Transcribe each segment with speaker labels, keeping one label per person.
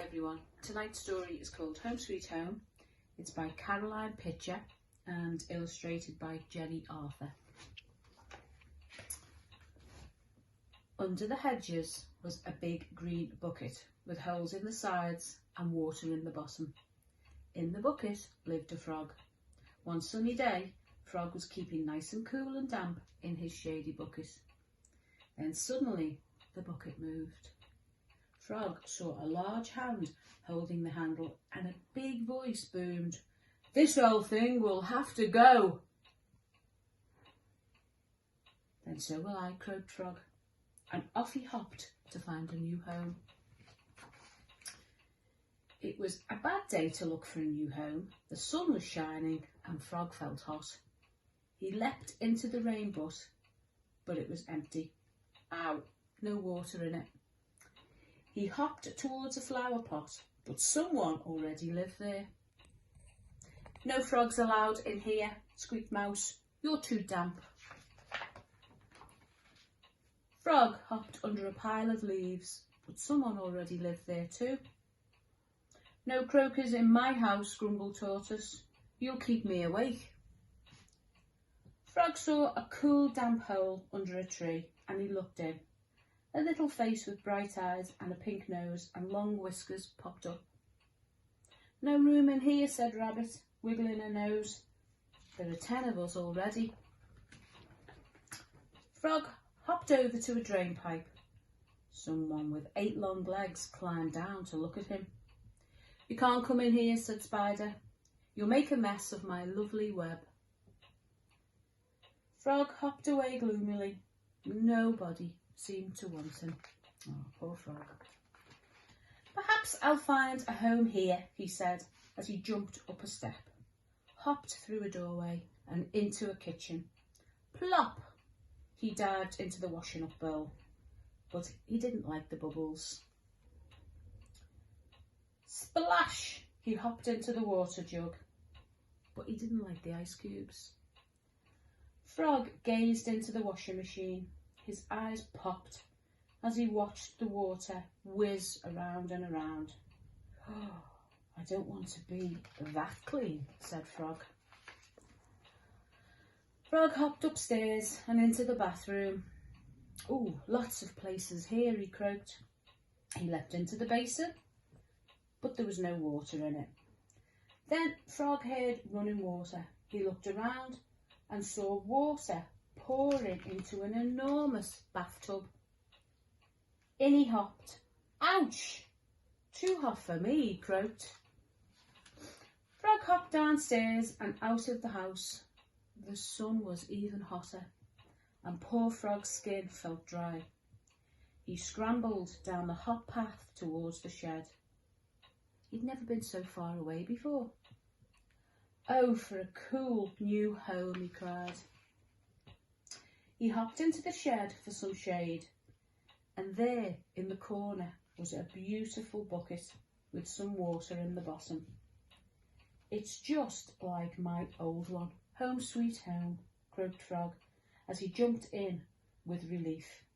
Speaker 1: everyone. Tonight's story is called Home Sweet Home. It's by Caroline Pitcher and illustrated by Jenny Arthur. Under the hedges was a big green bucket with holes in the sides and water in the bottom. In the bucket lived a frog. One sunny day, Frog was keeping nice and cool and damp in his shady bucket. Then suddenly the bucket moved. Frog saw a large hand holding the handle and a big voice boomed, "This old thing will have to go." "Then so will I," croaked Frog, and off he hopped to find a new home. It was a bad day to look for a new home. The sun was shining and Frog felt hot. He leapt into the rain butt, but it was empty. Ow, no water in it. He hopped towards a flower pot, but someone already lived there. "No frogs allowed in here," squeaked Mouse. "You're too damp." Frog hopped under a pile of leaves, but someone already lived there too. "No croakers in my house," grumbled Tortoise. "You'll keep me awake." Frog saw a cool, damp hole under a tree and he looked in. A little face with bright eyes and a pink nose and long whiskers popped up. "No room in here," said Rabbit, wiggling her nose. "There are 10 of us already." Frog hopped over to a drain pipe. Someone with 8 long legs climbed down to look at him. "You can't come in here," said Spider. "You'll make a mess of my lovely web." Frog hopped away gloomily. Nobody seemed to want him. Oh, poor Frog. "Perhaps I'll find a home here," he said as he jumped up a step, hopped through a doorway and into a kitchen. Plop! He dived into the washing up bowl, but he didn't like the bubbles. Splash! He hopped into the water jug, but he didn't like the ice cubes. Frog gazed into the washing machine. His eyes popped as he watched the water whiz around and around. "Oh, I don't want to be that clean," said Frog. Frog hopped upstairs and into the bathroom. "Ooh, lots of places here," he croaked. He leapt into the basin, but there was no water in it. Then Frog heard running water. He looked around and saw water pouring into an enormous bathtub. In he hopped. "Ouch! Too hot for me," he croaked. Frog hopped downstairs and out of the house. The sun was even hotter, and poor Frog's skin felt dry. He scrambled down the hot path towards the shed. He'd never been so far away before. "Oh, for a cool new home," he cried. He hopped into the shed for some shade, and there in the corner was a beautiful bucket with some water in the bottom. "It's just like my old one. Home sweet home," croaked Frog as he jumped in with relief.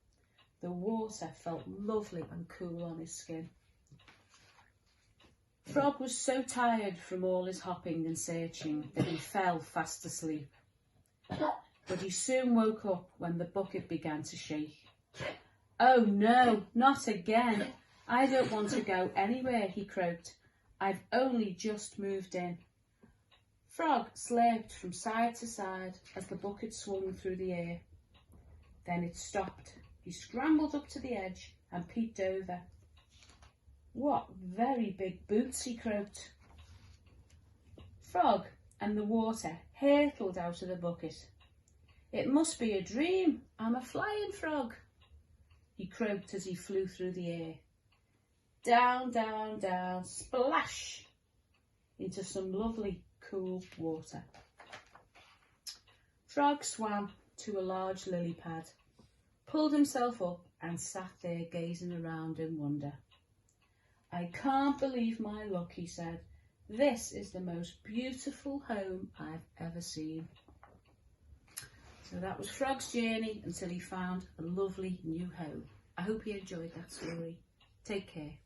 Speaker 1: The water felt lovely and cool on his skin. Frog was so tired from all his hopping and searching that he fell fast asleep. But he soon woke up when the bucket began to shake. "Oh no, not again. I don't want to go anywhere," he croaked. "I've only just moved in." Frog slipped from side to side as the bucket swung through the air. Then it stopped. He scrambled up to the edge and peeked over. "What very big boots," he croaked. Frog and the water hurtled out of the bucket. "It must be a dream. I'm a flying frog," he croaked as he flew through the air. Down, down, down, splash, into some lovely cool water. Frog swam to a large lily pad, pulled himself up and sat there gazing around in wonder. "I can't believe my luck," he said. "This is the most beautiful home I've ever seen." So that was Frog's journey until he found a lovely new home. I hope you enjoyed that story. Take care.